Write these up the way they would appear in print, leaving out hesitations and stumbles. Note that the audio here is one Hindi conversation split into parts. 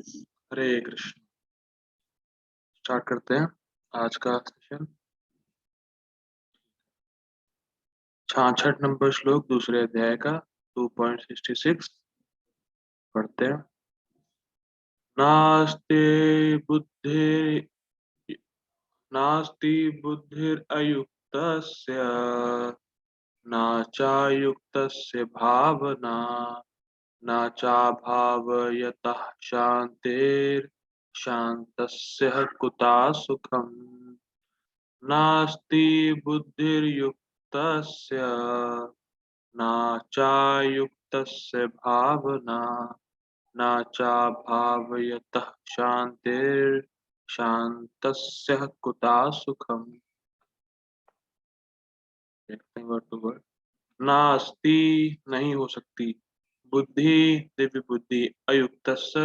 हरे कृष्ण। स्टार्ट करते हैं आज का सेशन। 66 नंबर श्लोक दूसरे अध्याय का 2.66 पढ़ते हैं। नास्ति बुद्धि नास्ति बुद्धिरयुक्तस्य न चायुक्तस्य भावना न चाभावयतः शान्तिर् शान्तस्य कुतः सुखम्। नास्ति बुद्धिर्युक्तस्य न चायुक्तस्य भावना न चाभावयतः शान्तिर् शान्तस्य कुतः सुखम्। देखते हैं वर्ड टू वर्ड। नास्ति नहीं हो सकती, बुद्धि दिव्य बुद्धि, अयुक्तस्य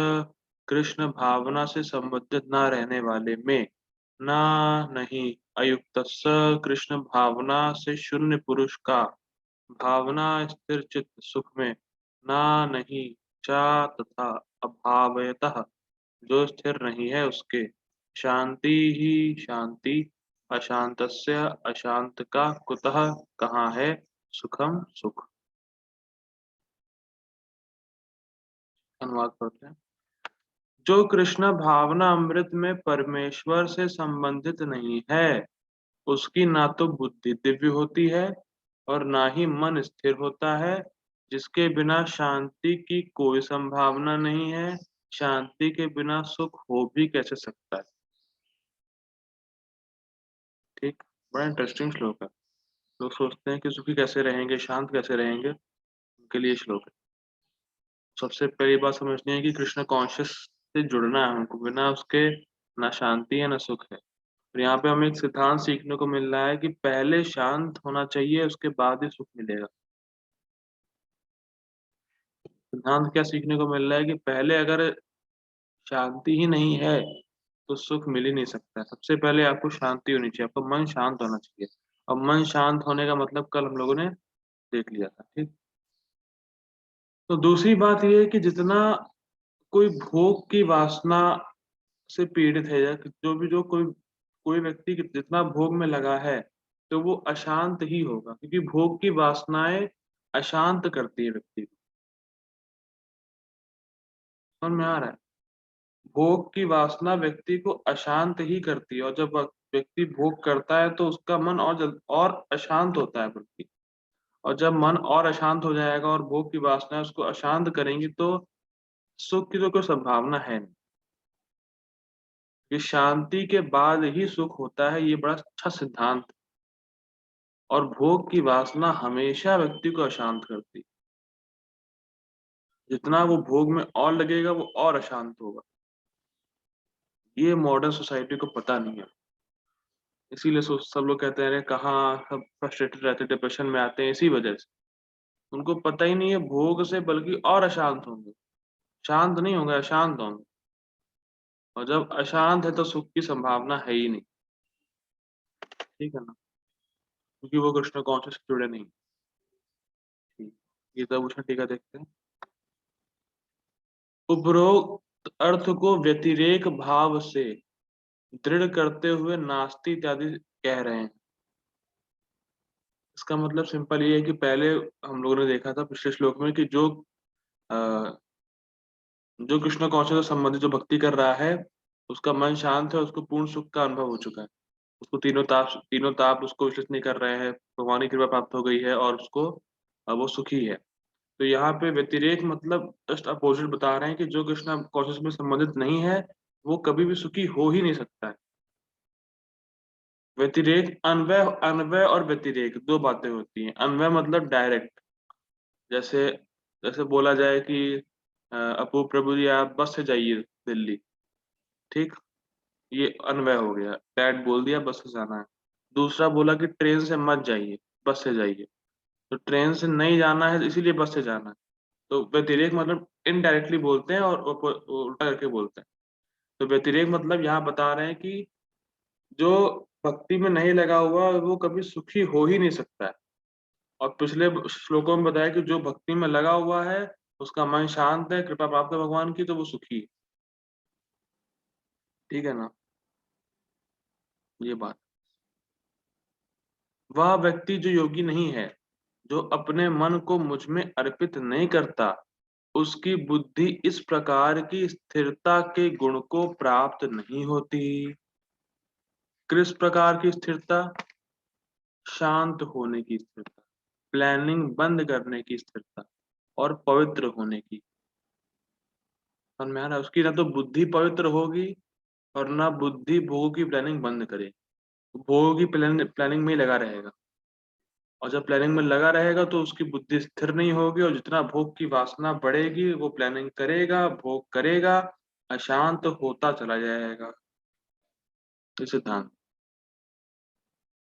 कृष्ण भावना से संबंधित न रहने वाले में, ना नहीं अयुक्तस्य कृष्ण भावना से शून्य पुरुष का, भावना स्थिर चित्त सुख में, ना नहीं चा तथा अभावयतः जो स्थिर नहीं है उसके, शांति ही शांति, अशांतस्य अशांत का, कुतः कहाँ है, सुखम सुख। अनुवाद पढ़ते हैं। जो कृष्ण भावना अमृत में परमेश्वर से संबंधित नहीं है, उसकी ना तो बुद्धि दिव्य होती है और ना ही मन स्थिर होता है, जिसके बिना शांति की कोई संभावना नहीं है। शांति के बिना सुख हो भी कैसे सकता है। ठीक, बड़ा इंटरेस्टिंग श्लोक है। लोग सोचते हैं कि सुखी कैसे रहेंगे, शांत कैसे रहेंगे, उनके लिए श्लोक है। सबसे पहली बात समझनी है कि कृष्ण कॉन्शियस से जुड़ना है हमको, बिना उसके ना शांति है ना सुख है। और यहाँ पे हमें एक सिद्धांत सीखने को मिल रहा है कि पहले शांत होना चाहिए, उसके बाद ही सुख मिलेगा। सिद्धांत क्या सीखने को मिल रहा है कि पहले अगर शांति ही नहीं है तो सुख मिल ही नहीं सकता। सबसे पहले आपको शांति होनी चाहिए, आपका मन शांत होना चाहिए। अब मन शांत होने का मतलब कल हम लोगों ने देख लिया था। ठीक, तो दूसरी बात यह है कि जितना कोई भोग की वासना से पीड़ित है, या जो कोई कोई व्यक्ति जितना भोग में लगा है, तो वो अशांत ही होगा, क्योंकि भोग की वासनाएं अशांत करती है व्यक्ति को। समझ में आ रहा है? भोग की वासना व्यक्ति को अशांत ही करती है, और जब व्यक्ति भोग करता है तो उसका मन और अशांत होता है बल्कि। और जब मन और अशांत हो जाएगा और भोग की वासना उसको अशांत करेंगी, तो सुख की तो कोई संभावना है नहीं। ये शांति के बाद ही सुख होता है, ये बड़ा अच्छा सिद्धांत है। और भोग की वासना हमेशा व्यक्ति को अशांत करती है। जितना वो भोग में और लगेगा वो और अशांत होगा। ये मॉडर्न सोसाइटी को पता नहीं है। इसीलिए सब लोग कहते हैं अरे कहाँ सब फ्रस्ट्रेटेड रहते, डिप्रेशन में आते हैं, इसी वजह से। उनको पता ही नहीं है भोग से बल्कि और अशांत होंगे। शांत नहीं होंगे, अशांत होंगे। और जब अशांत है तो सुख की संभावना है ही नहीं। ठीक है ना, क्योंकि वो कृष्ण कॉन्शियस से जुड़े नहीं। ठीक, ये तो भूषण टीका देखते हैं। उपरोक्त अर्थ को व्यतिरेक भाव से दृढ़ करते हुए नास्ति इत्यादि कह रहे हैं। इसका मतलब सिंपल ये है कि पहले हम लोगों ने देखा था पिछले श्लोक में कि अ, जो कृष्ण कौशल से संबंधित जो भक्ति कर रहा है, उसका मन शांत है, उसको पूर्ण सुख का अनुभव हो चुका है। उसको तीनों ताप उसको विचलित नहीं कर रहे हैं, भगवान की कृपा प्राप्त हो गई है और उसको वो सुखी है। तो यहाँ पे व्यतिरेक मतलब जस्ट अपोजिट बता रहे हैं कि जो कृष्ण कौशल में संबंधित नहीं है, वो कभी भी सुखी हो ही नहीं सकता है। व्यतिरेक, अन्वय अन्वय और व्यतिरेक दो बातें होती हैं। अन्वय मतलब डायरेक्ट, जैसे जैसे बोला जाए कि अपू प्रभु जी आप बस से जाइए दिल्ली। ठीक, ये अन्वय हो गया, डैड बोल दिया बस से जाना है। दूसरा बोला कि ट्रेन से मत जाइए, बस से जाइए। तो ट्रेन से नहीं जाना है इसीलिए बस से जाना है। तो व्यतिरेक मतलब इनडायरेक्टली बोलते हैं और उल्टा करके बोलते हैं। तो व्यतिरेक मतलब यहाँ बता रहे हैं कि जो भक्ति में नहीं लगा हुआ वो कभी सुखी हो ही नहीं सकता है। और पिछले श्लोकों में बताया कि जो भक्ति में लगा हुआ है उसका मन शांत है, कृपा प्राप्त है भगवान की, तो वो सुखी है। ठीक है ना, ये बात। वह व्यक्ति जो योगी नहीं है, जो अपने मन को मुझ में अर्पित नहीं करता, उसकी बुद्धि इस प्रकार की स्थिरता के गुण को प्राप्त नहीं होती। किस प्रकार की स्थिरता? शांत होने की स्थिरता, प्लानिंग बंद करने की स्थिरता और पवित्र होने की। समझ में आ रहा है? उसकी ना तो बुद्धि पवित्र होगी और ना बुद्धि भोग की प्लानिंग बंद करे। भोग की प्लानिंग में ही लगा रहेगा, और जब प्लानिंग में लगा रहेगा तो उसकी बुद्धि स्थिर नहीं होगी, और जितना भोग की वासना बढ़ेगी वो प्लानिंग करेगा, भोग करेगा, अशांत होता चला जाएगा। ये सिद्धांत।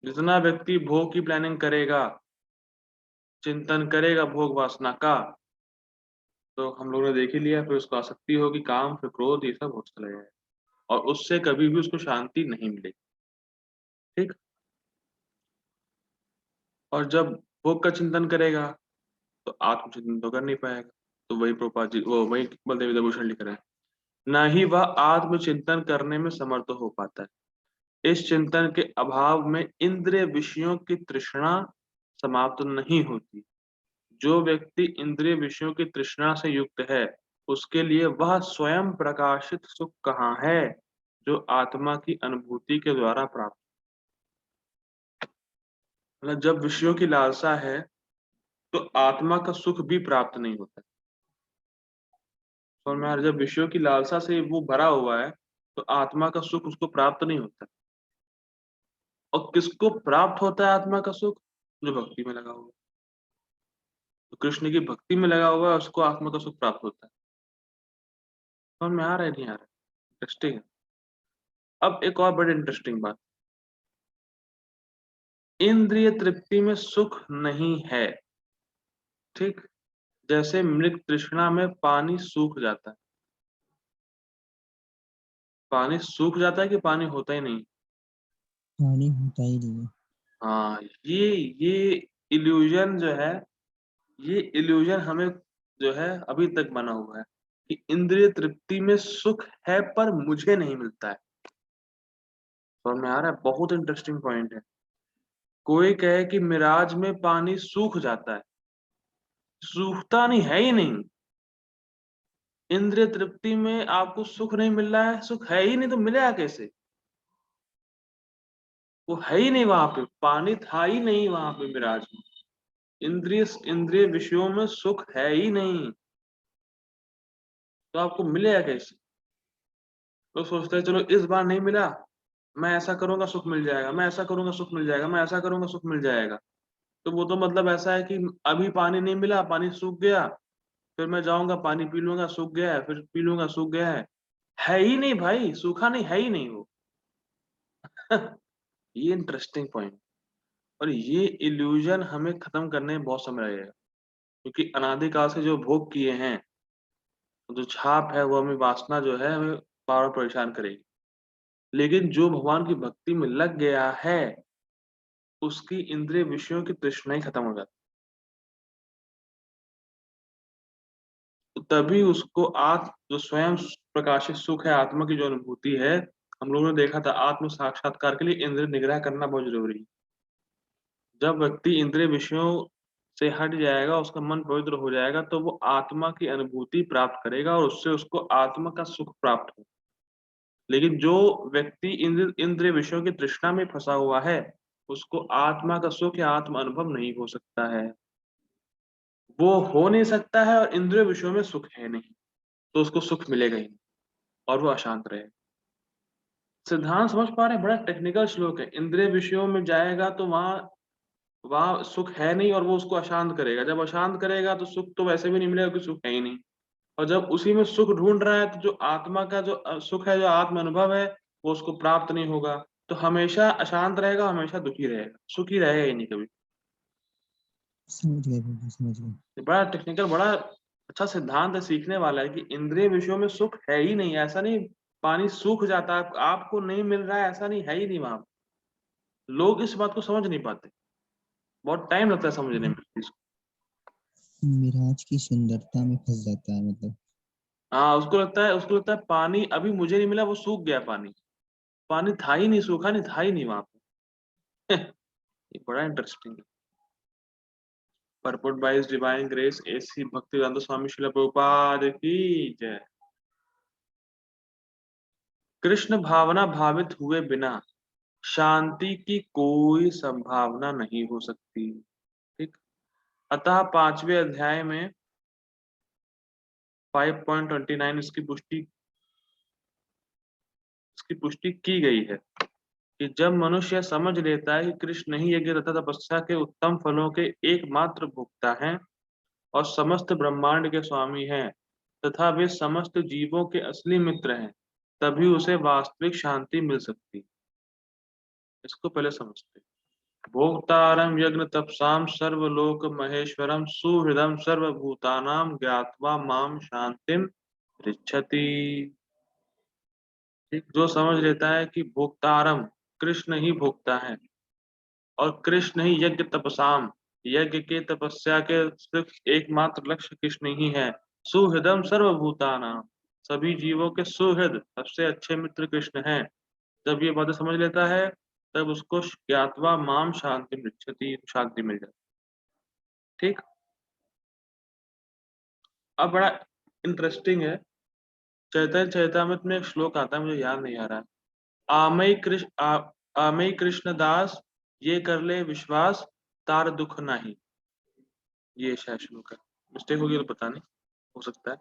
जितना व्यक्ति भोग की प्लानिंग करेगा, चिंतन करेगा भोग वासना का, तो हम लोगों ने देख ही लिया, फिर उसको आसक्ति होगी, काम, फिर क्रोध, ये सब होता चला जाएगा, और उससे कभी भी उसको शांति नहीं मिलेगी। ठीक। और जब भोग का चिंतन करेगा तो आत्मचिंतन तो कर नहीं पाएगा। तो वही प्रभुपाद जी, वो वही बलदेव विद्याभूषण लिख रहे हैं, ना ही वह आत्मचिंतन करने में समर्थ हो पाता है। इस चिंतन के अभाव में इंद्रिय विषयों की तृष्णा समाप्त नहीं होती। जो व्यक्ति इंद्रिय विषयों की तृष्णा से युक्त है, उसके लिए वह स्वयं प्रकाशित सुख कहाँ है, जो आत्मा की अनुभूति के द्वारा प्राप्त। मतलब जब विषयों की लालसा है तो आत्मा का सुख भी प्राप्त नहीं होता। और मैं जब विषयों की लालसा से वो भरा हुआ है तो आत्मा का सुख उसको प्राप्त नहीं होता। और किसको प्राप्त होता है आत्मा का सुख? जो भक्ति में लगा हुआ है, तो कृष्ण की भक्ति में लगा हुआ है, उसको आत्मा का सुख प्राप्त होता है। समझ में आ रहा है नहीं आ रहा है? इंटरेस्टिंग है। अब एक और बड़ी इंटरेस्टिंग बात, इंद्रिय तृप्ति में सुख नहीं है। ठीक। जैसे मृग तृष्णा में पानी सूख जाता है। पानी सूख जाता है कि पानी होता ही नहीं? पानी होता ही नहीं है। हाँ, ये इल्यूजन जो है, ये इल्यूजन हमें जो है अभी तक बना हुआ है कि इंद्रिय तृप्ति में सुख है पर मुझे नहीं मिलता है। समझ में आ रहा है? बहुत इंटरेस्टिंग पॉइंट है। कोई कहे कि मिराज में पानी सूख जाता है, सूखता नहीं, है ही नहीं। इंद्रिय तृप्ति में आपको सुख नहीं मिल रहा है, सुख है ही नहीं, तो मिलेगा कैसे? वो है ही नहीं, वहां पे पानी था ही नहीं, वहां पे मिराज में इंद्रिय इंद्रिय विषयों में सुख है ही नहीं, तो आपको मिलेगा कैसे? लोग सोचते हैं चलो इस बार नहीं मिला, मैं ऐसा करूंगा सुख मिल जाएगा, मैं ऐसा करूंगा सुख मिल जाएगा, मैं ऐसा करूंगा सुख मिल जाएगा। तो वो तो मतलब ऐसा है कि अभी पानी नहीं मिला, पानी सूख गया, फिर मैं जाऊंगा पानी पी लूंगा, सूख गया है, फिर पी लूंगा, सूख गया है ही नहीं भाई, सूखा नहीं, है ही नहीं वो। ये इंटरेस्टिंग पॉइंट। और ये इल्यूजन हमें खत्म करने में बहुत समय लगेगा, क्योंकि अनादिकाल से जो भोग किए हैं, जो छाप है, वो हमें वासना जो है हमें बार बार परेशान करेगी। लेकिन जो भगवान की भक्ति में लग गया है, उसकी इंद्रिय विषयों की तृष्णा ही खत्म हो जाती है। तो तभी उसको आत्म जो स्वयं प्रकाशित सुख है, आत्मा की जो अनुभूति है, हम लोगों ने देखा था आत्म साक्षात्कार के लिए इंद्रिय निग्रह करना बहुत जरूरी है। जब व्यक्ति इंद्रिय विषयों से हट जाएगा, उसका मन पवित्र हो जाएगा, तो वो आत्मा की अनुभूति प्राप्त करेगा और उससे उसको आत्मा का सुख प्राप्त हो। लेकिन जो व्यक्ति इंद्रिय विषयों की तृष्णा में फंसा हुआ है, उसको आत्मा का सुख या आत्म अनुभव नहीं हो सकता है। वो हो नहीं सकता है, और इंद्रिय विषयों में सुख है नहीं, तो उसको सुख मिलेगा ही नहीं, और वो अशांत रहेगा। सिद्धांत समझ पा रहे हैं? बड़ा टेक्निकल श्लोक है। इंद्रिय विषयों में जाएगा तो वहां वहां सुख है नहीं, और वो उसको अशांत करेगा। जब अशांत करेगा तो सुख तो वैसे भी नहीं मिलेगा, क्योंकि सुख है ही नहीं। और जब उसी में सुख ढूंढ रहा है, तो जो आत्मा का जो सुख है, जो आत्म अनुभव है, वो उसको प्राप्त नहीं होगा। तो हमेशा अशांत रहेगा, हमेशा दुखी रहेगा, सुखी रहेगा ही नहीं कभी। समझ गए बिल्कुल समझ गए। ये बड़ा टेक्निकल, बड़ा अच्छा सिद्धांत है, सीखने वाला है कि इंद्रिय विषयों में सुख है ही नहीं। ऐसा नहीं पानी सूख जाता है, आपको नहीं मिल रहा है, ऐसा नहीं, है ही नहीं वहां। लोग इस बात को समझ नहीं पाते, बहुत टाइम लगता है समझने में इस चीज को। मिराज की सुंदरता में फंस जाता है मतलब। हाँ, उसको लगता है पानी अभी मुझे नहीं मिला, वो सूख गया पानी। पानी था ही नहीं, सूखा नहीं था ही नहीं वहां पे। ये बड़ा इंटरेस्टिंग है। परपुट by divine grace AC Bhaktivedanta Swami Srila Prabhupada की जय। कृष्ण भावना भावित हुए बिना शांति की कोई संभावना नहीं हो सकती। ठीक। अतः 5वें अध्याय में 5.29 इसकी पुष्टि की गई है कि जब मनुष्य समझ लेता है कि कृष्ण ही यज्ञ तथा तपस्या के उत्तम फलों के एकमात्र भोक्ता हैं और समस्त ब्रह्मांड के स्वामी हैं तथा वे समस्त जीवों के असली मित्र हैं, तभी उसे वास्तविक शांति मिल सकती। इसको पहले समझते हैं। भोक्तारं यज्ञ तपसाम सर्वलोक महेश्वरम सुहृदम सर्वभूतानां ज्ञात्वा माम शांतिम पृच्छति। ठीक। जो समझ लेता है कि भोक्तारम कृष्ण ही भोक्ता है और कृष्ण ही यज्ञ तपसाम यज्ञ के तपस्या के सिर्फ एकमात्र लक्ष्य कृष्ण ही है। सुहृदम सर्वभूतानां सभी जीवों के सुहृद सबसे अच्छे मित्र कृष्ण हैं। जब ये बातें समझ लेता है तब उसको ज्ञात्वा माम शांति पृच्छति, शांति मिल जाती। ठीक। अब बड़ा इंटरेस्टिंग है। चैतन्य चैतामृत में एक श्लोक आता है, मुझे याद नहीं आ रहा है। आमय कृष्ण दास ये कर ले विश्वास तार दुख नहीं। ये शायद श्लोक है, मिस्टेक होगी तो पता नहीं, हो सकता है।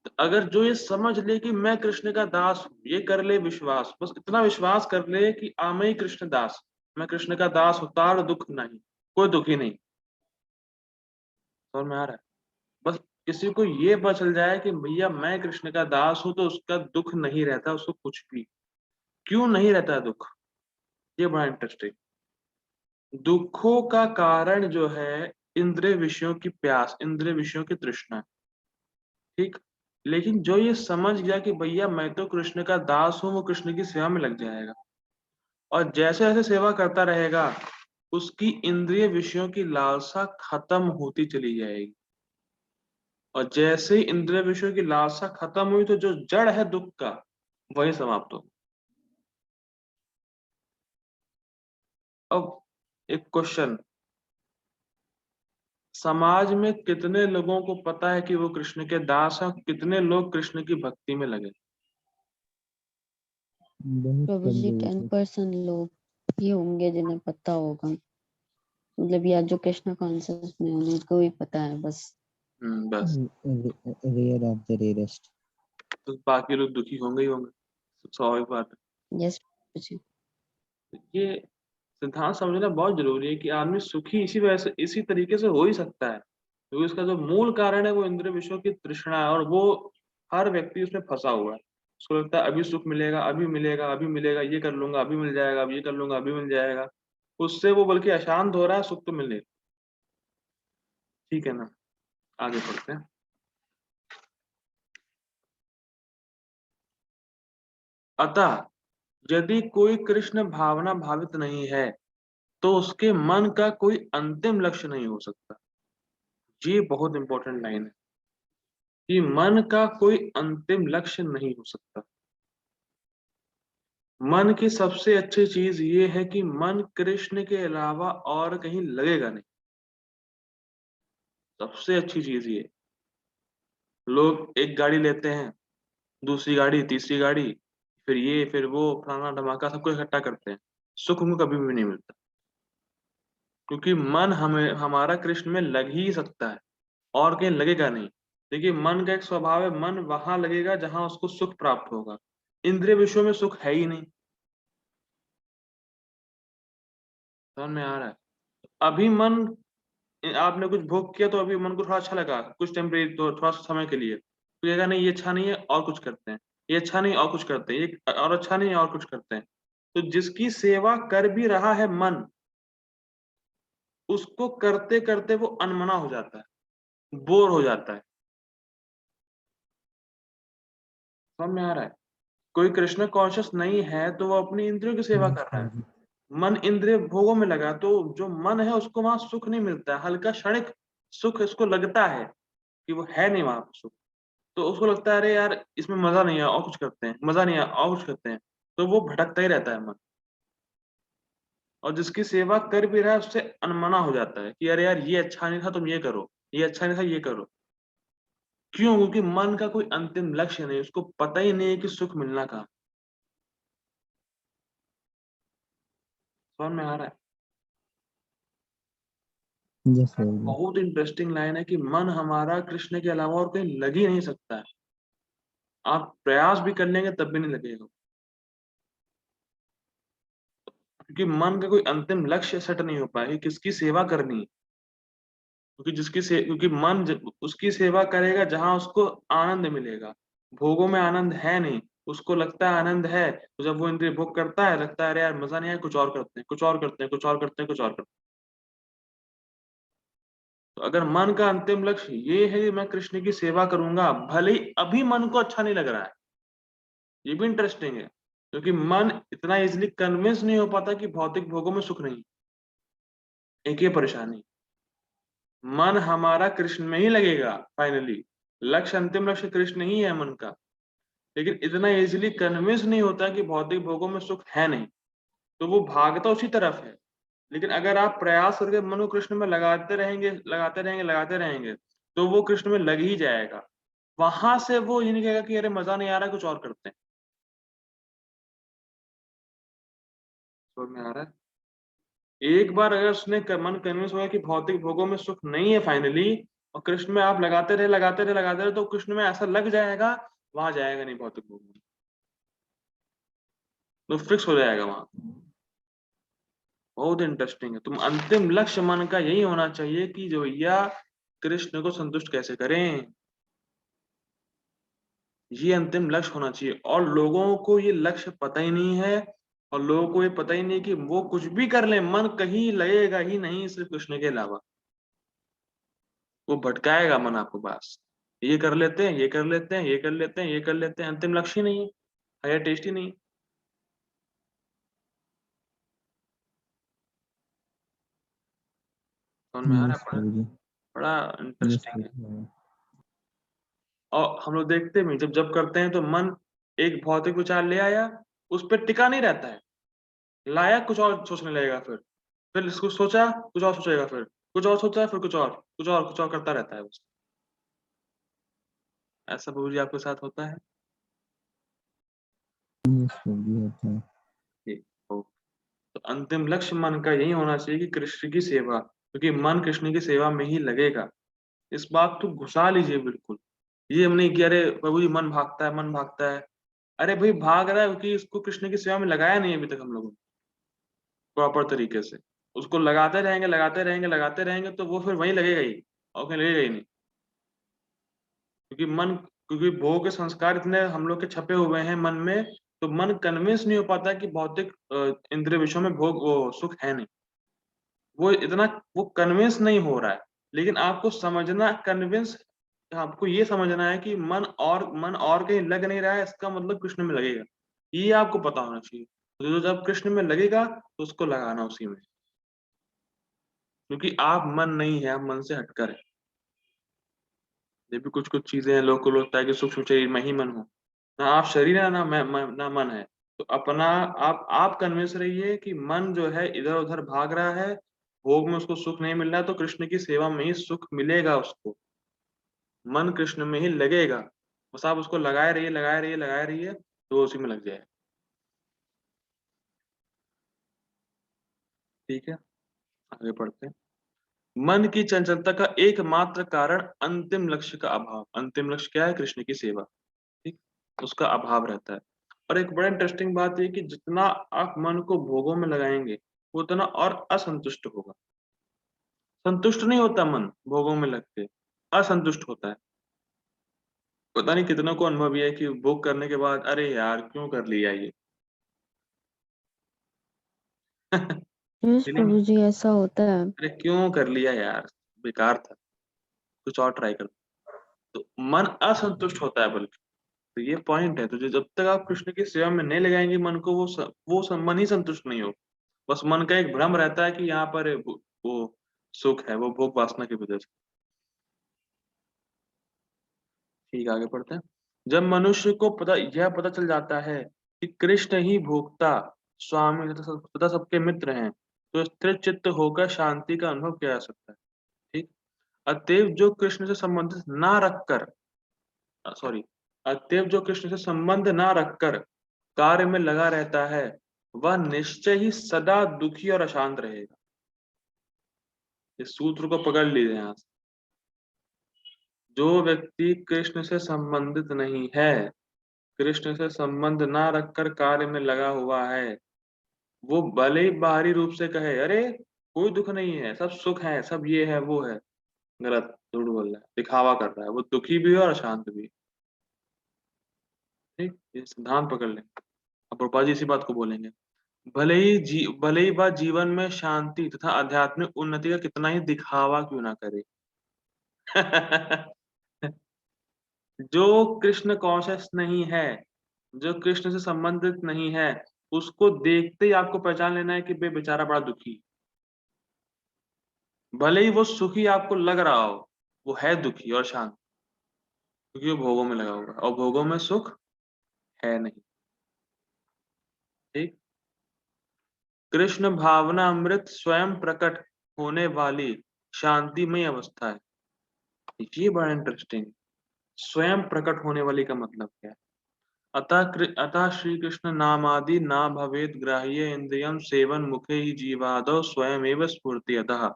तो अगर जो ये समझ ले कि मैं कृष्ण का दास हूं, ये कर ले विश्वास, बस इतना विश्वास कर ले कि आमय कृष्ण दास, मैं कृष्ण का दास हूं, तार दुख नहीं, कोई दुख ही नहीं। समझ में आ रहा है? बस किसी को ये पता चल जाए कि भैया मैं कृष्ण का दास हूं, तो उसका दुख नहीं रहता, उसको कुछ भी। क्यों नहीं रहता दुख? ये बड़ा इंटरेस्टिंग। दुखों का कारण जो है इंद्रिय विषयों की प्यास, इंद्रिय विषयों की तृष्णा। ठीक। लेकिन जो ये समझ गया कि भैया मैं तो कृष्ण का दास हूं, वो कृष्ण की सेवा में लग जाएगा और जैसे जैसे सेवा करता रहेगा उसकी इंद्रिय विषयों की लालसा खत्म होती चली जाएगी और जैसे ही इंद्रिय विषयों की लालसा खत्म हुई तो जो जड़ है दुख का वही समाप्त हो। अब एक क्वेश्चन, समाज में कितने लोगों को पता है कि वो कृष्ण के दास हैं? कितने लोग कृष्ण की भक्ति में लगे? बहुत प्रभु कम जी लोगों को। 10% लोग ही होंगे जिन्हें पता होगा, मतलब या जो कृष्णा कॉन्शियस में उन्हीं को ही पता है बस। बस। Rare of the rarest. तो बाकी लोग दुखी होंगे ही होंगे, स्वाभाविक बात यस जी। है। ये सिद्धांत समझना बहुत जरूरी है कि आदमी सुखी इसी वजह से, इसी तरीके से हो ही सकता है क्योंकि उसका जो मूल कारण है वो इंद्रिय विषयों की तृष्णा है और वो हर व्यक्ति उसमें फंसा हुआ है। उसको लगता है अभी सुख मिलेगा, अभी मिलेगा, अभी मिलेगा, ये कर लूंगा अभी मिल जाएगा, अब ये कर लूंगा अभी मिल जाएगा। उससे वो बल्कि अशांत हो रहा है, सुख तो मिले। ठीक है ना, आगे पढ़ते हैं। अतः यदि कोई कृष्ण भावना भावित नहीं है तो उसके मन का कोई अंतिम लक्ष्य नहीं हो सकता। ये बहुत इंपॉर्टेंट लाइन है कि मन का कोई अंतिम लक्ष्य नहीं हो सकता। मन की सबसे अच्छी चीज ये है कि मन कृष्ण के अलावा और कहीं लगेगा नहीं। सबसे अच्छी चीज ये। लोग एक गाड़ी लेते हैं, दूसरी गाड़ी, तीसरी गाड़ी, फिर ये फिर वो फलाना धमाका सबको इकट्ठा करते हैं, सुख उनको कभी भी नहीं मिलता क्योंकि मन हमें हमारा कृष्ण में लग ही सकता है और कहीं लगेगा नहीं। देखिए मन का एक स्वभाव है, मन वहां लगेगा जहां उसको सुख प्राप्त होगा। इंद्रिय विषयों में सुख है ही नहीं। समझ में आ रहा है? अभी मन, आपने कुछ भोग किया तो अभी मन को थोड़ा अच्छा लगा, कुछ टेम्परेरी, तो थोड़ा सा समय के लिए तो कहेगा नहीं ये अच्छा नहीं है और कुछ करते हैं, ये अच्छा नहीं और कुछ करते हैं, ये और अच्छा नहीं है और कुछ करते हैं। तो जिसकी सेवा कर भी रहा है मन, उसको करते करते वो अनमना हो जाता है, बोर हो जाता है। समझ में आ रहा है? कोई कृष्ण कॉन्शियस नहीं है तो वो अपनी इंद्रियों की सेवा कर रहा है, मन इंद्रिय भोगों में लगा, तो जो मन है उसको वहां सुख नहीं मिलता है, हल्का क्षणिक सुख इसको लगता है कि वो है नहीं वहां पर सुख। तो उसको लगता है अरे यार इसमें मजा नहीं है और कुछ करते हैं, मजा नहीं है और कुछ करते हैं। तो वो भटकता ही रहता है मन। और जिसकी सेवा कर भी रहा है उससे अनमना हो जाता है कि अरे यार ये अच्छा नहीं था, तुम ये करो, ये अच्छा नहीं था, ये करो। क्यों? क्योंकि मन का कोई अंतिम लक्ष्य नहीं, उसको पता ही नहीं है कि सुख मिलना कहाँ। समझ में आ रहा है? यस प्रभु जी। बहुत इंटरेस्टिंग लाइन है कि मन हमारा कृष्ण के अलावा और कहीं लग ही नहीं सकता है। आप प्रयास भी कर लेंगे तब भी नहीं लगेगा, क्योंकि मन का कोई अंतिम लक्ष्य सेट नहीं हो पाया कि किसकी सेवा करनी है। क्योंकि उसकी सेवा करेगा जहां उसको आनंद मिलेगा। भोगों में आनंद है नहीं, उसको लगता है आनंद है, तो जब वो इंद्रिय भोग करता है लगता है अरे यार मजा नहीं आया, कुछ और करते हैं, कुछ और करते हैं, कुछ और करते हैं, कुछ और करते हैं। तो अगर मन का अंतिम लक्ष्य ये है कि मैं कृष्ण की सेवा करूंगा, भले ही अभी मन को अच्छा नहीं लग रहा है, ये भी इंटरेस्टिंग है, क्योंकि मन इतना इजिली कन्विंस नहीं हो पाता कि भौतिक भोगों में सुख नहीं। एक ही परेशानी, मन हमारा कृष्ण में ही लगेगा फाइनली। लक्ष्य, अंतिम लक्ष्य कृष्ण ही है मन का, लेकिन इतना इजिली कन्विंस नहीं होता कि भौतिक भोगों में सुख है नहीं, तो वो भागता उसी तरफ है। लेकिन अगर आप प्रयास करके मन को कृष्ण में लगाते रहेंगे, लगाते रहेंगे, लगाते रहेंगे, तो वो कृष्ण में लग ही जाएगा। वहां से वो ये नहीं कहेगा कि अरे मजा नहीं आ रहा, कुछ और करते हैं। समझ में आ रहा है? एक बार अगर उसने मन कन्विंस हो गया कि भौतिक भोगों में सुख नहीं है फाइनली, और कृष्ण में आप लगाते रहे, लगाते रहे, लगाते रहे, तो कृष्ण में ऐसा लग जाएगा, वहां जाएगा नहीं भौतिक भोगों में, तो फिक्स हो जाएगा वहां। बहुत इंटरेस्टिंग है। तुम अंतिम लक्ष्य मन का यही होना चाहिए कि जो भैया कृष्ण को संतुष्ट कैसे करें, ये अंतिम लक्ष्य होना चाहिए। और लोगों को ये लक्ष्य पता ही नहीं है, और लोगों को ये पता ही नहीं कि वो कुछ भी कर ले, मन कहीं लगेगा ही नहीं सिर्फ कृष्ण के अलावा। वो भटकाएगा मन आपको, बस ये कर लेते हैं, ये कर लेते हैं, ये कर लेते हैं, ये कर लेते हैं, अंतिम लक्ष्य ही नहीं है, हायर टेस्ट ही नहीं। समझ में आ रहा यस है? बड़ा प्रभु जी। बड़ा यस इंटरेस्टिंग है। प्रभु। और हम लोग देखते हैं जब जब करते हैं तो मन एक भौतिक विचार ले आया, उस पर टिका नहीं रहता है, लाया कुछ और सोचने लगेगा, फिर इसको सोचा, कुछ और सोचेगा, फिर कुछ और सोचा, फिर कुछ और, कुछ और, कुछ और करता रहता है बस। ऐसा प्रभु जी आपके साथ होता है? यस प्रभु जी होता है। जी। तो अंतिम लक्ष्य मन का यही होना चाहिए कि कृष्ण की सेवा, क्योंकि मन कृष्ण की सेवा में ही लगेगा। इस बात को घुसा लीजिए बिल्कुल। ये हम नहीं कि अरे प्रभु जी मन भागता है, मन भागता है। अरे भाई भाग रहा है क्योंकि इसको कृष्ण की सेवा में लगाया नहीं अभी तक हम लोगों ने प्रॉपर तरीके से। उसको लगाते रहेंगे, लगाते रहेंगे, लगाते रहेंगे, तो वो फिर वहीं लगेगा ही, और कहीं लगेगा ही नहीं। क्योंकि भोग के संस्कार इतने हम लोग के छपे हुए हैं मन में, तो मन कन्विंस नहीं हो पाता कि भौतिक इंद्रिय विषयों में भोग वो सुख है नहीं। वो इतना वो कन्विंस नहीं हो रहा है। लेकिन आपको समझना, कन्विंस आपको ये समझना है कि मन और कहीं लग नहीं रहा है, इसका मतलब कृष्ण में लगेगा। ये आपको पता होना चाहिए। तो जब कृष्ण में लगेगा तो उसको लगाना उसी में, क्योंकि आप मन नहीं है, आप मन से हटकर है। ये भी कुछ कुछ चीजें हैं, लोगों को लगता है कि सूक्ष्म शरीर में ही मन हो। ना आप शरीर है, ना मन है। तो अपना आप कन्विंस रहिए कि मन जो है इधर उधर भाग रहा है, भोग में उसको सुख नहीं मिल रहा है, तो कृष्ण की सेवा में ही सुख मिलेगा उसको। मन कृष्ण में ही लगेगा, बस आप उसको लगाए रहिए, लगाए रहिए, लगाए रहिए, तो वो उसी में लग जाए। ठीक है, आगे बढ़ते हैं। मन की चंचलता का एकमात्र कारण अंतिम लक्ष्य का अभाव। अंतिम लक्ष्य क्या है? कृष्ण की सेवा। ठीक, उसका अभाव रहता है। और एक बड़ा इंटरेस्टिंग बात ये कि जितना आप मन को भोगों में लगाएंगे, वो उतना और असंतुष्ट होगा। संतुष्ट नहीं होता मन भोगों में लग के, असंतुष्ट होता है। पता नहीं कितनों को अनुभव ये है कि भोग करने के बाद अरे यार क्यों कर लिया ये। यस फीलिंग, प्रभु जी, ऐसा होता है। अरे क्यों कर लिया यार, बेकार था, कुछ और ट्राई कर। तो मन असंतुष्ट होता है बल्कि। तो ये पॉइंट है। तो जब तक आप कृष्ण की सेवा में नहीं लगाएंगे मन को, मन ही संतुष्ट नहीं हो। बस मन का एक भ्रम रहता है कि यहाँ पर वो सुख है, वो भोग वासना की वजह से। ठीक है, आगे पढ़ते हैं। जब मनुष्य को यह पता चल जाता है कि कृष्ण ही भोक्ता, स्वामी तथा सबके मित्र हैं, तो स्थिर चित्त होकर शांति का अनुभव किया जा सकता है। ठीक। अतएव जो कृष्ण से संबंधित ना रखकर सॉरी अतएव जो कृष्ण से संबंध ना रखकर कार्य में लगा रहता है, वह निश्चय ही सदा दुखी और अशांत रहेगा। इस सूत्र को पकड़ लीजिए यहाँ से। जो व्यक्ति कृष्ण से संबंधित नहीं है, कृष्ण से संबंध ना रखकर कार्य में लगा हुआ है, वो भले ही बाहरी रूप से कहे अरे कोई दुख नहीं है, सब सुख है, सब ये है वो है, गलत, झूठ बोल रहा है, दिखावा कर रहा है, वो दुखी भी है और अशांत भी है। ठीक, ये सिद्धांत पकड़ लें। अब प्रभुपाद जी इसी बात को बोलेंगे। भले ही वह जीवन में शांति तथा आध्यात्मिक उन्नति का कितना ही दिखावा क्यों ना करे। जो कृष्ण कॉन्शियस नहीं है, जो कृष्ण से संबंधित नहीं है, उसको देखते ही आपको पहचान लेना है कि बे बेचारा बड़ा दुखी। भले ही वो सुखी आपको लग रहा हो, वो है दुखी और शांत, क्योंकि वो भोगों में लगा हुआ है और भोगों में सुख है नहीं। ठीक। कृष्ण भावना अमृत स्वयं प्रकट होने वाली शांतिमय अवस्था है। ये बड़ा इंटरेस्टिंग। स्वयं प्रकट होने वाली का मतलब क्या है? अतः श्री कृष्ण नामादि ना भवेद ग्राह्य इंद्रियम सेवन मुखे ही जीवादो स्वयं एव स्फूर्ति। अतः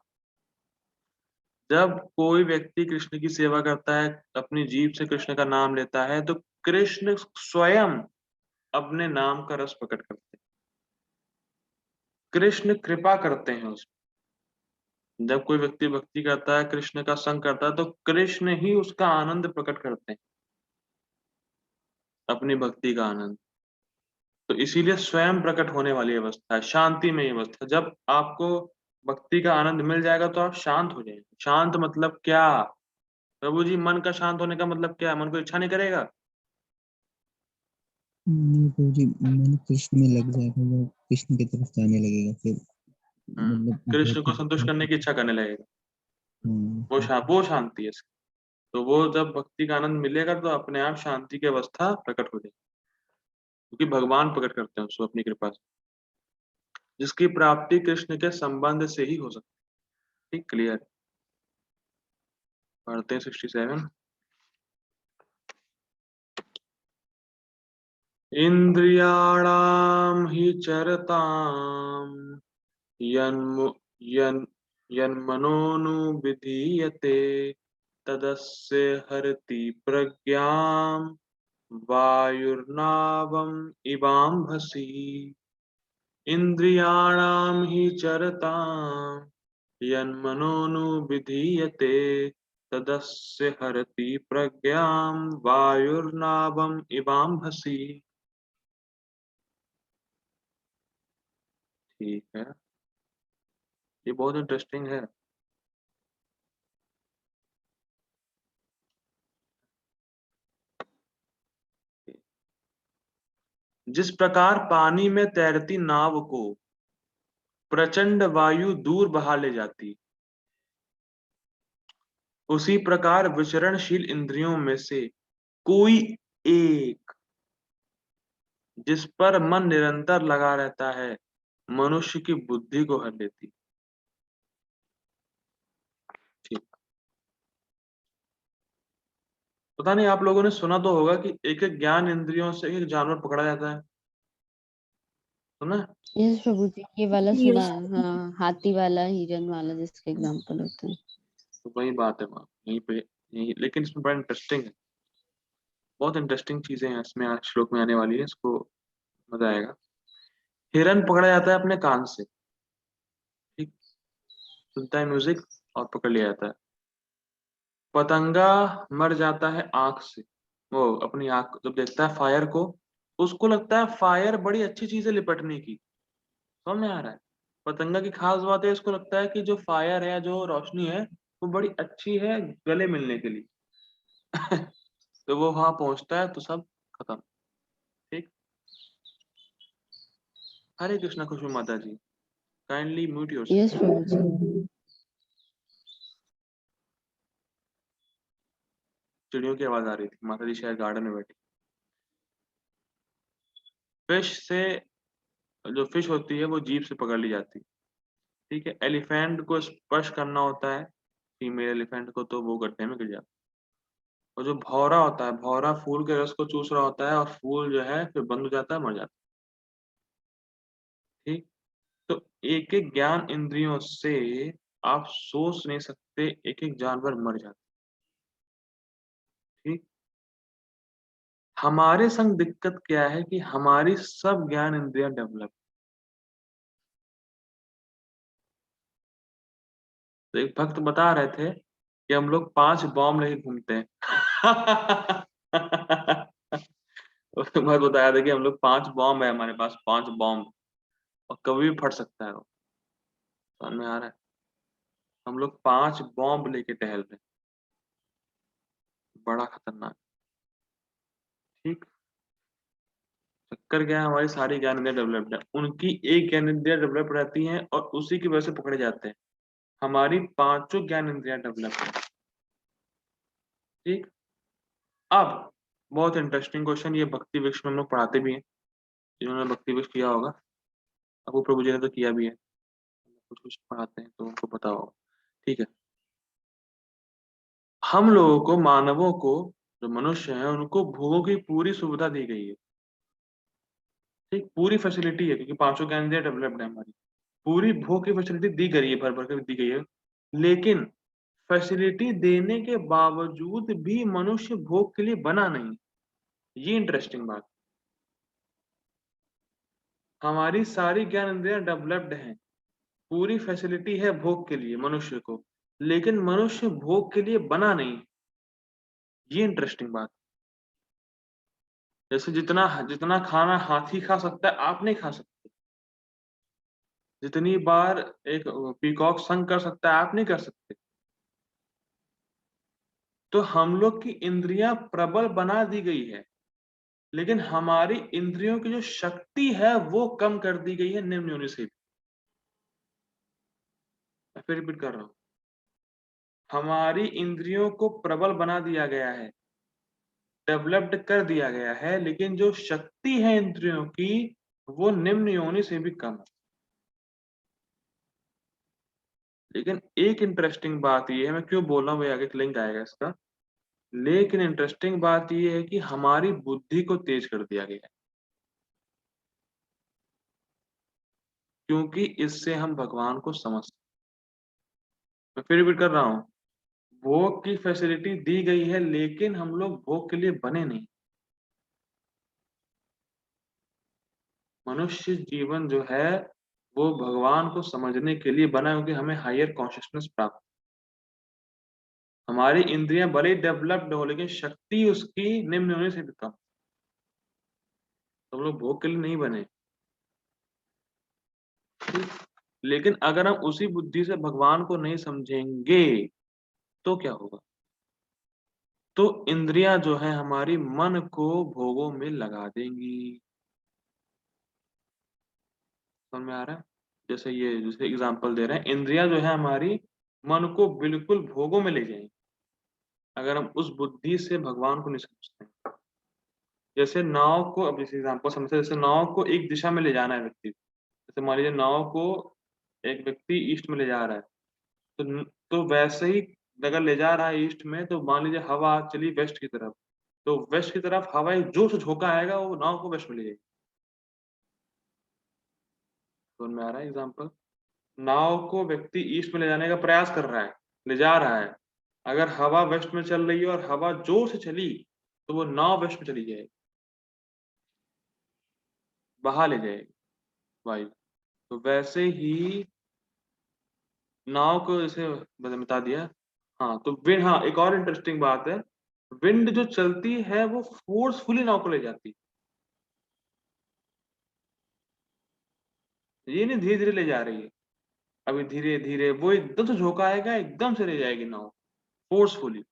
जब कोई व्यक्ति कृष्ण की सेवा करता है, अपनी जीभ से कृष्ण का नाम लेता है, तो कृष्ण स्वयं अपने नाम का रस प्रकट करते हैं। कृष्ण कृपा करते हैं उसमें। जब कोई व्यक्ति भक्ति करता है, कृष्ण का संग करता है, तो कृष्ण ही उसका आनंद प्रकट करते हैं, अपनी भक्ति का आनंद। तो इसीलिए स्वयं प्रकट होने वाली अवस्था है, शांति में अवस्था। जब आपको भक्ति का आनंद मिल जाएगा तो आप शांत हो जाएंगे। शांत मतलब क्या? प्रभु जी, मन का शांत होने का मतलब क्या है? मन को इच्छा नहीं करेगा? नहीं प्रभु जी, मन कृष्ण में लग जाएगा, वो कृष्ण की तरफ जाने लगेगा, फिर मतलब कृष्ण को भौतिक संतुष्ट करने की इच्छा करने लगेगा। हाँ, वो शांति है। तो वो जब भक्ति का आनंद मिलेगा तो अपने आप शांति की अवस्था प्रकट हो जाएगी, क्योंकि भगवान प्रकट करते हैं उसको अपनी कृपा से, जिसकी प्राप्ति कृष्ण के संबंध से ही हो सकती है। ठीक, क्लियर? पढ़ते हैं 67। इंद्रियाणाम ही चरताम यन्मु यन् यन्मनोनुविधीयते तदस्य हरति प्रज्ञाम वायुर्नावम इवाम्भसि। इंद्रियाणाम हि चरतां यन्मनोनुविधीयते तदस्य हरति प्रज्ञां वायुर्नावम इवाम्भसि। ठीक है, ये बहुत इंटरेस्टिंग है। जिस प्रकार पानी में तैरती नाव को प्रचंड वायु दूर बहा ले जाती, उसी प्रकार विचरणशील इंद्रियों में से कोई एक जिस पर मन निरंतर लगा रहता है, मनुष्य की बुद्धि को हर लेती। ठीक। पता नहीं आप लोगों ने सुना तो होगा कि एक एक ज्ञान इंद्रियों से एक जानवर पकड़ा जाता है, सुना है? यस प्रभु जी, ये वाला सुना है। हाँ, हाथी वाला, हिरन वाला, जिसके एग्जाम्पल होते हैं। तो वही बात है वहाँ यहीं पे, यही। लेकिन इसमें बड़ा इंटरेस्टिंग है, बहुत इंटरेस्टिंग चीजें हैं इसमें, आज श्लोक में आने वाली है, इसको मजा आएगा। हिरन पकड़ा जाता है अपने कान से। ठीक। सुनता है म्यूजिक और पकड़ लिया जाता है। पतंगा मर जाता है आंख से। वो अपनी आंख जब देखता है फायर को, उसको लगता है फायर बड़ी अच्छी चीज है लिपटने की। समझ में आ रहा है? पतंगा की खास बात है, इसको लगता है कि जो फायर है, जो रोशनी है, वो बड़ी अच्छी है गले मिलने के लिए। तो वो वहां पहुंचता है तो सब खत्म। ठीक। हरे कृष्णा खुशबू माता जी, काइंडली म्यूट यस योरसेल्फ। प्रभु जी। चिड़ियों की आवाज आ रही थी, माता जी शायद गार्डन में बैठी। फिश से जो फिश होती है वो जीभ से पकड़ ली जाती है, ठीक है। एलिफेंट को स्पर्श करना होता है फीमेल एलिफेंट को, तो वो गड्ढे में गिर जाता है। और जो भौरा होता है, भौरा फूल के रस को चूस रहा होता है और फूल जो है फिर बंद हो जाता है, मर जाता है, ठीक। तो एक एक ज्ञान इंद्रियों से आप सोच नहीं सकते, एक एक जानवर मर जाता है, ठीक। हमारे संग दिक्कत क्या है कि हमारी सब ज्ञान इंद्रियां डेवलप। तो एक भक्त बता रहे थे कि हम लोग 5 बॉम्ब लेके घूमते हैं। उसके बाद बताया था कि हम लोग 5 बॉम्ब है हमारे पास, 5 बॉम्ब, और कभी भी फट सकता है वो। समझ में आ रहा है? हम लोग 5 बॉम्ब लेके टहल रहे हैं, बड़ा खतरनाक, ठीक। चक्कर क्या है, हमारी सारी ज्ञान इंद्रियां डेवलप्ड है, उनकी एक ज्ञान इंद्रिया डेवलप रहती है और उसी की वजह से पकड़े जाते हैं। हमारी 5 ज्ञान इंद्रियां डेवलप है, ठीक। अब बहुत इंटरेस्टिंग क्वेश्चन, ये भक्ति वृक्ष में हम लोग पढ़ाते भी हैं, जिन्होंने भक्ति वृक्ष किया होगा, अबू प्रभु जी ने तो किया भी है, कुछ कुछ पढ़ाते हैं तो उनको पता होगा, ठीक है। हम लोगों को, मानवों को, जो मनुष्य हैं उनको भोगों की पूरी सुविधा दी गई है, ठीक, पूरी फैसिलिटी है, क्योंकि 5 ज्ञान इंद्रियां डेवलप्ड है हमारी, पूरी भोग की फैसिलिटी दी गई है, भर भर कर दी गई है। लेकिन फैसिलिटी देने के बावजूद भी मनुष्य भोग के लिए बना नहीं, ये इंटरेस्टिंग बात। हमारी सारी ज्ञान इंद्रियां डेवलप्ड हैं, पूरी फैसिलिटी है भोग के लिए मनुष्य को, लेकिन मनुष्य भोग के लिए बना नहीं, ये इंटरेस्टिंग बात। जैसे जितना जितना खाना हाथी खा सकता है, आप नहीं खा सकते। जितनी बार एक पीकॉक संग कर सकता है, आप नहीं कर सकते। तो हम लोग की इंद्रियां प्रबल बना दी गई है, लेकिन हमारी इंद्रियों की जो शक्ति है वो कम कर दी गई है निम्न योनि से। मैं फिर रिपीट कर रहा हूं, हमारी इंद्रियों को प्रबल बना दिया गया है, डेवलप्ड कर दिया गया है, लेकिन जो शक्ति है इंद्रियों की वो निम्न योनि से भी कम है। लेकिन एक इंटरेस्टिंग बात ये है, मैं क्यों बोल रहा हूँ, आगे लिंक आएगा इसका, लेकिन इंटरेस्टिंग बात ये है कि हमारी बुद्धि को तेज कर दिया गया है, क्योंकि इससे हम भगवान को समझ सकते। मैं फिर रिपीट कर रहा हूँ, भोग की फैसिलिटी दी गई है, लेकिन हम लोग भोग के लिए बने नहीं। मनुष्य जीवन जो है वो भगवान को समझने के लिए बना है, क्योंकि हमें हायर कॉन्शियसनेस प्राप्त। हमारी इंद्रियां भले डेवलप्ड हो, लेकिन शक्ति उसकी निम्न होने से भी कम। तो हम लोग भोग के लिए नहीं बने, ठीक? लेकिन अगर हम उसी बुद्धि से भगवान को नहीं समझेंगे तो क्या होगा? तो इंद्रियां जो है हमारी मन को भोगों में लगा देंगी। समझ में आ रहा है? जैसे ये जैसे एग्जांपल दे रहे हैं, इंद्रियां जो है हमारी मन को बिल्कुल भोगों में ले जाएंगी अगर हम उस बुद्धि से भगवान को नहीं समझते हैं। जैसे नाव को, अब जैसे एग्जांपल समझते, जैसे नाव को एक दिशा में ले जाना है व्यक्ति, जैसे मान लीजिए नाव को एक व्यक्ति ईस्ट में ले जा रहा है, तो वैसे ही अगर ले जा रहा है ईस्ट में, तो मान लीजिए हवा चली वेस्ट की तरफ, तो वेस्ट की तरफ हवा एक जोर से झोंका आएगा, वो नाव को वेस्ट में ले जाएगी। समझ में आ रहा है एग्जाम्पल? नाव को व्यक्ति ईस्ट में ले जाने का प्रयास कर रहा है, ले जा रहा है, अगर हवा वेस्ट में चल रही है और हवा जोर से चली, तो वो नाव वेस्ट में चली जाएगी, बहा ले जाएगी वायु। तो वैसे ही नाव को जैसे बता दिया। हाँ, तो विंड, हाँ एक और इंटरेस्टिंग बात है, विंड जो चलती है वो फोर्सफुली नाव को ले जाती है, ये नहीं धीरे धीरे ले जा रही है, अभी धीरे धीरे वो एकदम से झोंका आएगा, एकदम से ले जाएगी नाव फोर्सफुली।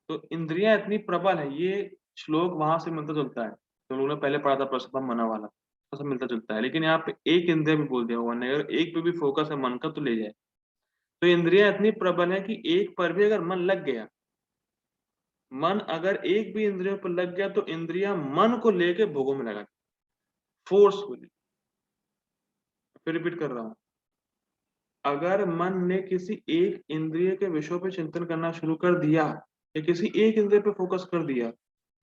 तो इंद्रियां इतनी प्रबल है, ये श्लोक वहां से मिलता जुलता है तो लोगों ने पहले पढ़ा था प्रसभम मना वाला, तो सब मिलता जुलता है, लेकिन यहाँ पे एक इंद्रिय भी बोल दिया भगवान ने, अगर एक पे भी फोकस है मन का तो ले जाए। तो इंद्रियां इतनी प्रबल है कि एक पर भी अगर मन लग गया, मन अगर एक भी इंद्रियों पर लग गया, तो इंद्रियां मन को लेके भोगों में लगा, फोर्सफुली। फिर रिपीट कर रहा हूं, अगर मन ने किसी एक इंद्रिय के विषयों पे चिंतन करना शुरू कर दिया या किसी एक इंद्रिय पे फोकस कर दिया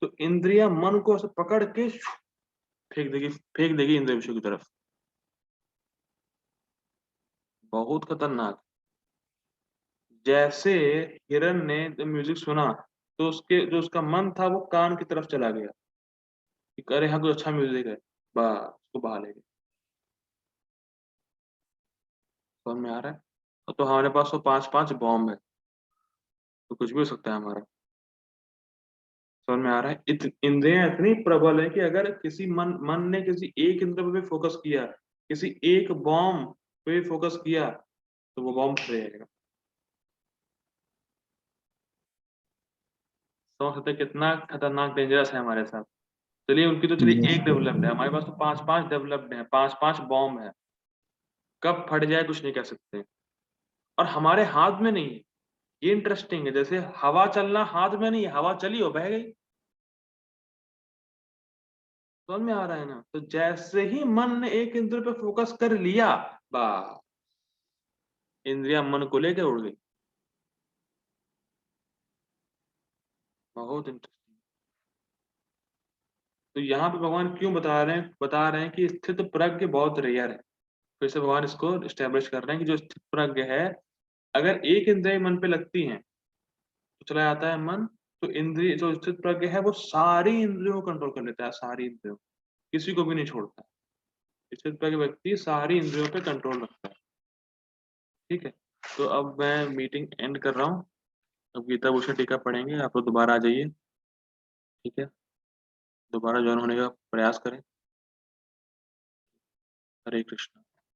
तो इंद्रिया मन को ऐसे पकड़ के फेंक देगी इंद्रिय विषयों की तरफ। बहुत खतरनाक। जैसे हिरन ने जब म्यूजिक सुना तो उसके जो उसका मन था वो कान की तरफ चला गया कि अरे हाँ कुछ अच्छा म्यूजिक है, बस उसको बहा ले गए। समझ में आ रहा है? तो हमारे पास तो 5-5 बॉम्ब है, तो कुछ भी हो सकता है हमारा। समझ में आ रहा है? इंद्रियां इतनी प्रबल है कि अगर किसी मन ने किसी एक इंद्र पे फोकस किया, किसी एक बॉम्ब पे फोकस किया तो वो बॉम्ब फट जाएगा। समझ सकते हैं कितना खतरनाक डेंजरस है हमारे साथ। चलिए उनकी तो चलिए यस एक डेवलप्ड है, हमारे पास तो 5-5 डेवलप्ड है, 5-5 बॉम्ब है। कब फट जाए कुछ नहीं कह सकते, और हमारे हाथ में नहीं है। ये इंटरेस्टिंग है, जैसे हवा चलना हाथ में नहीं है, हवा चली और बह गई। समझ में आ रहा है ना? तो जैसे ही मन ने एक इंद्र पे फोकस कर लिया, बस इंद्रिया मन को लेके उड़ गई। बहुत इंटरेस्टिंग। तो यहाँ पे भगवान क्यों बता रहे हैं कि स्थित प्रज्ञ बहुत रेयर है। फिर से भगवान इसको स्टैब्लिश कर रहे हैं कि जो स्थित प्रज्ञ है, अगर एक इंद्रिय मन पे लगती है तो चला जाता है मन, तो इंद्रिय जो स्थित प्रज्ञ है वो सारी इंद्रियों को कंट्रोल कर लेता है, सारी इंद्रियों, किसी को भी नहीं छोड़ता। स्थित प्रज्ञ व्यक्ति सारी इंद्रियों पे कंट्रोल रखता है। ठीक है, तो अब मैं मीटिंग एंड कर रहा हूँ। अब गीता भूषण टीका पढ़ेंगे, आप लोग दोबारा आ जाइए। ठीक है, दोबारा ज्वाइन होने का प्रयास करें। हरे कृष्ण।